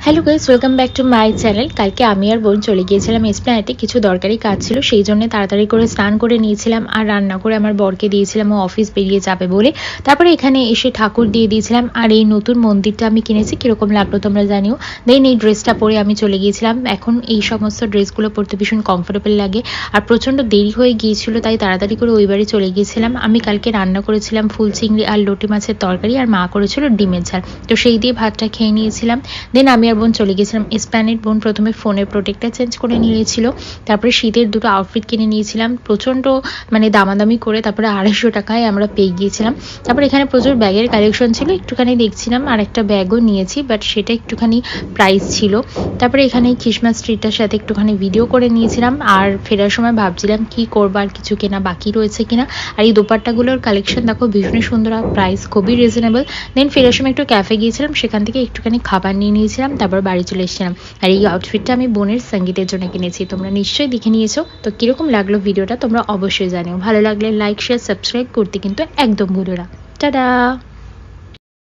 Hello guys, welcome back to my channel. কালকে আমি আর বোন চলে গিয়েছিলাম এসপ্ল্যানেডে, কিছু দরকারি কাজ ছিল, সেই জন্য তাড়াতাড়ি করে স্নান করে নিয়েছিলাম আর রান্না করে আমার বরকে দিয়েছিলাম, ও অফিস বেরিয়ে যাবে বলে। তারপরে এখানে এসে ঠাকুর দিয়ে দিয়েছিলাম। আর এই নতুন মন্দিরটা আমি কিনেছি, কীরকম লাগলো তোমরা জানিও। দেন এই ড্রেসটা পরে আমি চলে গিয়েছিলাম। এখন এই সমস্ত ড্রেসগুলো পরতে ভীষণ কমফোর্টেবল লাগে, আর প্রচণ্ড দেরি হয়ে গিয়েছিল, তাই তাড়াতাড়ি করে ওই বাড়ি চলে গিয়েছিলাম। আমি কালকে রান্না করেছিলাম ফুল চিংড়ি আর লোটে মাছের তরকারি, আর মা করেছিল ডিমের ঝাল, তো সেই দিয়ে ভাতটা খেয়ে নিয়েছিলাম। দেন আমি আর বোন চলে গেছিলাম এসপ্ল্যানেড। বোন প্রথমে ফোনের প্রোটেক্টটা চেঞ্জ করে নিয়েছিল, তারপরে শীতের দুটো আউটফিট কিনে নিয়েছিলাম প্রচণ্ড দামাদামি করে, তারপরে 250 টাকায় আমরা পেয়ে গিয়েছিলাম। তারপর এখানে প্রচুর ব্যাগের কালেকশন ছিল, একটুখানি দেখছিলাম, আর একটা ব্যাগও নিয়েছি, বাট সেটা একটুখানি প্রাইস ছিল। তারপরে এখানে খ্রিসমাস ট্রিটার সাথে একটুখানি ভিডিও করে নিয়েছিলাম, আর ফেরার সময় ভাবছিলাম কি করবার, কিছু কেনা বাকি রয়েছে কিনা। আর এই দোপাট্টাগুলোর কালেকশন দেখো ভীষণই সুন্দর, আর প্রাইস খুবই রিজনেবল। দেন ফেরার সময় একটু ক্যাফে গিয়েছিলাম, সেখান থেকে একটুখানি খাবার নিয়ে নিয়েছিলাম, তারপর বাড়ি চলে এসেছিলাম। আর এই আউটফিটটা আমি বোনের সঙ্গীতের জন্য কিনেছি, তোমরা নিশ্চয়ই দেখে নিয়েছো। তো কিরকম লাগলো ভিডিওটা তোমরা অবশ্যই জানিও, ভালো লাগলে লাইক শেয়ার সাবস্ক্রাইব করতে কিন্তু একদম ভুলো না। টাটা।